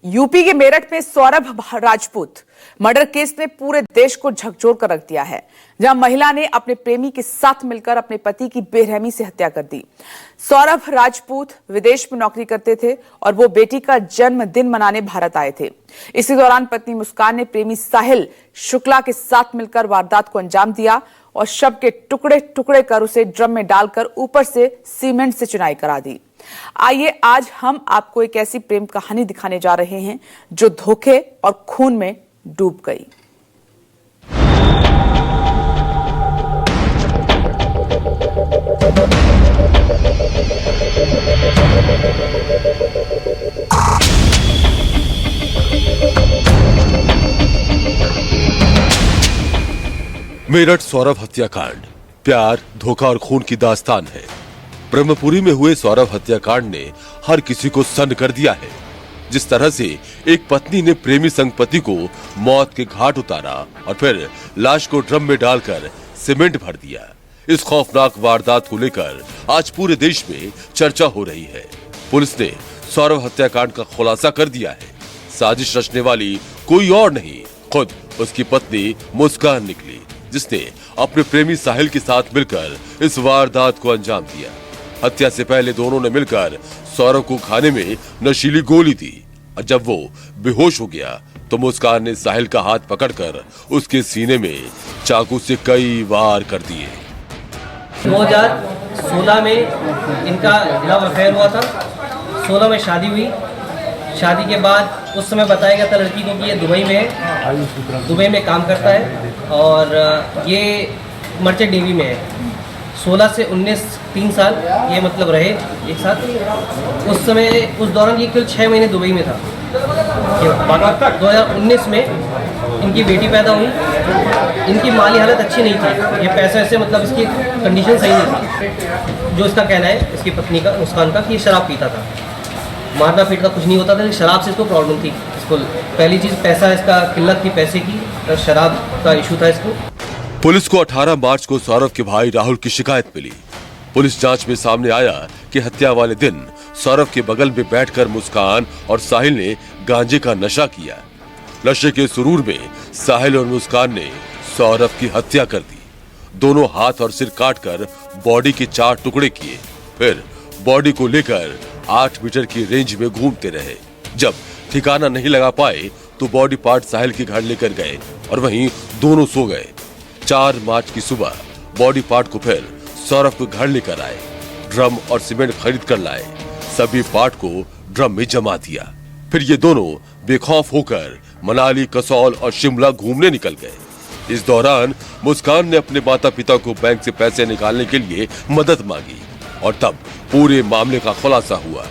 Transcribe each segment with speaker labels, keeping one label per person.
Speaker 1: UP के मेरठ में Saurabh Rajput murder case ने पूरे देश को झकझोर कर रख दिया है, जहां महिला ने अपने प्रेमी के साथ मिलकर अपने पति की बेरहमी से हत्या कर दी। सौरभ राजपूत विदेश में नौकरी करते थे और वो बेटी का जन्मदिन मनाने भारत आए थे। इसी दौरान पत्नी मुस्कान ने प्रेमी साहिल शुक्ला के साथ मिलकर वारदात को अंजाम दिया और शव के टुकड़े टुकड़े कर उसे ड्रम में डालकर ऊपर से सीमेंट से चुनाई करा दी। आइए आज हम आपको एक ऐसी प्रेम कहानी दिखाने जा रहे हैं जो धोखे और खून में डूब गई।
Speaker 2: मेरठ सौरभ हत्याकांड प्यार, धोखा और खून की दास्तान है। ब्रह्मपुरी में हुए सौरभ हत्याकांड ने हर किसी को सन्न कर दिया है। जिस तरह से एक पत्नी ने प्रेमी संग पति को मौत के घाट उतारा और फिर लाश को ड्रम में डालकर सीमेंट भर दिया, इस खौफनाक वारदात को लेकर आज पूरे देश में चर्चा हो रही है। पुलिस ने सौरभ हत्याकांड का खुलासा कर दिया है। साजिश रचने वाली कोई और नहीं, खुद उसकी पत्नी मुस्कान निकली, जिसने अपने प्रेमी साहिल के साथ मिलकर इस वारदात को अंजाम दिया। हत्या से पहले दोनों ने मिलकर सौरभ को खाने में नशीली गोली दी और जब वो बेहोश हो गया तो मुस्कान ने साहिल का हाथ पकड़कर उसके सीने में चाकू से कई वार कर दिए।
Speaker 3: 2016 में इनका लव अफेयर हुआ था। 16 में शादी हुई। शादी के बाद उस समय बताया गया था लड़की को कि ये दुबई में काम करता है और ये मर्चेंट नेवी में है। 16 से 19 3 साल ये मतलब रहे एक साथ। उस समय उस दौरान ये केवल 6 महीने दुबई में था। 2019 में इनकी बेटी पैदा हुई। इनकी माली हालत अच्छी नहीं थी, ये पैसे ऐसे मतलब इसकी कंडीशन सही नहीं थी। जो इसका कहना है इसकी पत्नी का, मुस्कान का, कि ये शराब पीता था। मारना पीटना कुछ नहीं होता था, लेकिन शराब से इसको प्रॉब्लम थी। इसको पहली चीज़ पैसा, इसका किल्लत थी पैसे की, और शराब का इशू था इसको।
Speaker 2: पुलिस को 18 मार्च को सौरभ के भाई राहुल की शिकायत मिली। पुलिस जांच में सामने आया कि हत्या वाले दिन सौरभ के बगल में बैठकर मुस्कान और साहिल ने गांजे का नशा किया। नशे के सुरूर में साहिल और मुस्कान ने सौरभ की हत्या कर दी। दोनों हाथ और सिर काटकर बॉडी के 4 टुकड़े किए, फिर बॉडी को लेकर 8 मीटर की रेंज में घूमते रहे। जब ठिकाना नहीं लगा पाए तो बॉडी पार्ट साहिल के घर लेकर गए और वहीं दोनों सो गए। 4 मार्च की सुबह बॉडी पार्ट को फिर सौरभ के घर लेकर आए। ड्रम और सीमेंट खरीद कर लाए। सभी पार्ट को ड्रम में जमा दिया। फिर ये दोनों बेखौफ होकर मनाली, कसौल और शिमला घूमने निकल गए। इस दौरान मुस्कान ने अपने माता पिता को बैंक से पैसे निकालने के लिए मदद मांगी और तब पूरे मामले का खुलासा हुआ।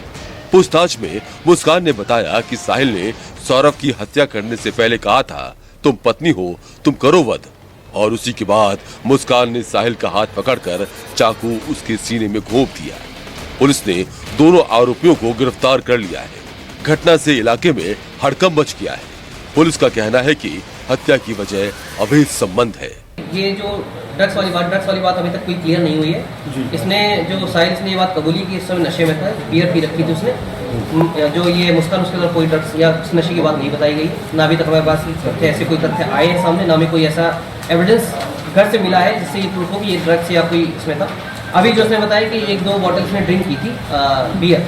Speaker 2: पूछताछ में मुस्कान ने बताया कि साहिल ने सौरभ की हत्या करने से पहले कहा था, तुम पत्नी हो, तुम करो वध। और उसी के बाद मुस्कान ने साहिल का हाथ पकड़कर चाकू उसके सीने में घोंप दिया। पुलिस ने दोनों आरोपियों को गिरफ्तार कर लिया है। घटना से इलाके में हड़कंप मच गया है। पुलिस का कहना है कि हत्या की वजह अवैध संबंध है।
Speaker 3: ये जो ड्रग्स वाली बात अभी तक कोई क्लियर नहीं हुई है। इसने जो साहिल ने ये बात कबूली की इस समय नशे में था, बियर पी रखी थी उसने। जो ये मुस्कान, उसके अंदर कोई ड्रग्स या नशे की बात नहीं बताई गई। ना अभी तक हमारे पास तथ्य, ऐसे कोई तथ्य आए हैं सामने, ना में कोई ऐसा एविडेंस घर से मिला है जिससे ये प्रूफ हो कि ये ड्रग्स या कोई इसमें था। अभी जो उसने बताया कि 1-2 बॉटल्स में ड्रिंक की थी बियर,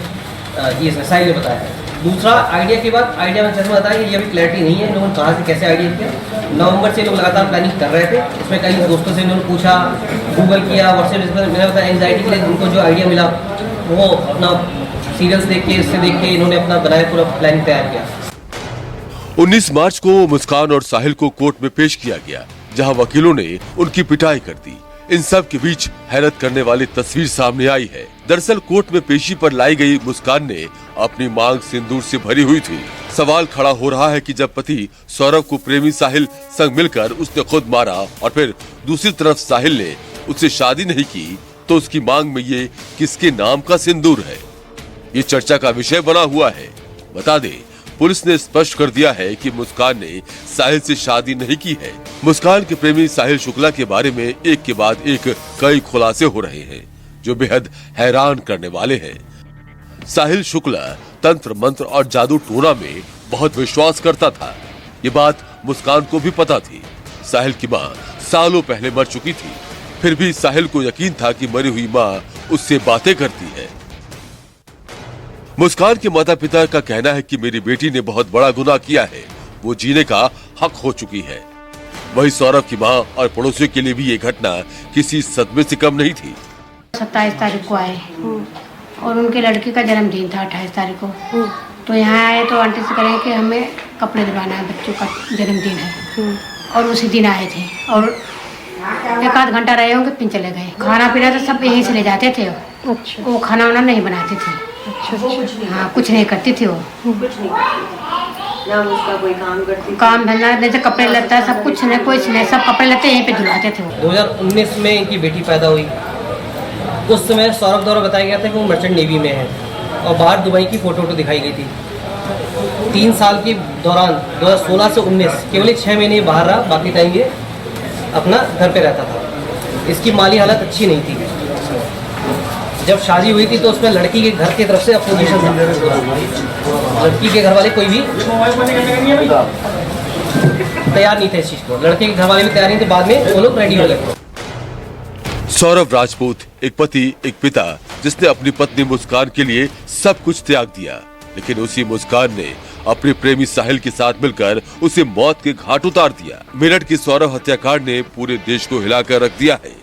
Speaker 3: ये इसने साहिल ने बताया। दूसरा आइडिया की बात, आइडिया में जैसे बताया कि ये अभी क्लैरिटी नहीं है लोगों ने कहाँ से कैसे आइडिया किया। नवंबर से लोग लगातार प्लानिंग कर रहे थे। इसमें कई दोस्तों से इन्होंने पूछा, गूगल किया, व्हाट्सएप पर। मैंने बताया एंजाइटी के लिए उनको जो आइडिया मिला वो अपना सीरियल्स देख के, इससे देख के इन्होंने अपना बनाया, पूरा प्लानिंग तैयार किया।
Speaker 2: 19 मार्च को मुस्कान और साहिल को कोर्ट में पेश किया गया, जहां वकीलों ने उनकी पिटाई कर दी। इन सब के बीच हैरत करने वाली तस्वीर सामने आई है। दरअसल कोर्ट में पेशी पर लाई गई मुस्कान ने अपनी मांग सिंदूर से भरी हुई थी। सवाल खड़ा हो रहा है कि जब पति सौरभ को प्रेमी साहिल संग मिलकर उसने खुद मारा और फिर दूसरी तरफ साहिल ने उससे शादी नहीं की, तो उसकी मांग में ये किसके नाम का सिंदूर है, ये चर्चा का विषय बना हुआ है। बता दें, पुलिस ने स्पष्ट कर दिया है कि मुस्कान ने साहिल से शादी नहीं की है। मुस्कान के प्रेमी साहिल शुक्ला के बारे में एक के बाद एक कई खुलासे हो रहे हैं जो बेहद हैरान करने वाले हैं। साहिल शुक्ला तंत्र मंत्र और जादू टोना में बहुत विश्वास करता था। ये बात मुस्कान को भी पता थी। साहिल की माँ सालों पहले मर चुकी थी, फिर भी साहिल को यकीन था कि मरी हुई माँ उससे बातें करती है। मुस्कान के माता पिता का कहना है कि मेरी बेटी ने बहुत बड़ा गुनाह किया है, वो जीने का हक हो चुकी है। वही सौरभ की माँ और पड़ोसियों के लिए भी ये घटना किसी सदमे से कम नहीं थी।
Speaker 4: 27 तारीख को आए और उनके लड़की का जन्मदिन था 28 तारीख को। तो यहाँ आए तो आंटी से करें कि हमें कपड़े दिलवाना है, बच्चों का जन्मदिन है। और उसी दिन आए थे और 1 आध घंटा रहे होंगे, फिर चले गए। खाना पीना तो सब यहीं से ले जाते थे।
Speaker 5: अच्छा
Speaker 4: वो खाना वाना नहीं बनाती थी।
Speaker 5: अच्छा
Speaker 4: हाँ, कुछ नहीं करती थी वो।
Speaker 6: ना उसका कोई काम करती
Speaker 4: काम धंधा जैसे कपड़े लत्ता सब कुछ नहीं, कुछ नहीं, सब कपड़े लत्ते यहीं पे धुलाते थे वो।
Speaker 3: 2019 में इनकी बेटी पैदा हुई। उस समय सौरभ द्वारा बताया गया था कि वो मर्चेंट नेवी में है और बाहर दुबई की फोटो दिखाई गई थी। 3 साल के दौरान 2016 से 19 केवल 6 महीने बाहर रहा, बाकी टाइम ये अपना घर पे रहता था। इसकी माली हालत अच्छी नहीं थी। जब शादी हुई थी तो उसमें लड़की के घर की तरफ से अपोजिशन था। लड़की के घर वाले कोई भी तैयार नहीं थे इस चीज को। लड़के के घर वाले भी तैयार नहीं थे, बाद में वो लोग रेडी हो गए।
Speaker 2: सौरभ राजपूत एक पति, एक पिता, जिसने अपनी पत्नी मुस्कान के लिए सब कुछ त्याग दिया, लेकिन उसी मुस्कान ने अपने प्रेमी साहिल के साथ मिलकर उसे मौत के घाट उतार दिया। मेरठ के सौरभ हत्याकांड ने पूरे देश को हिलाकर रख दिया है।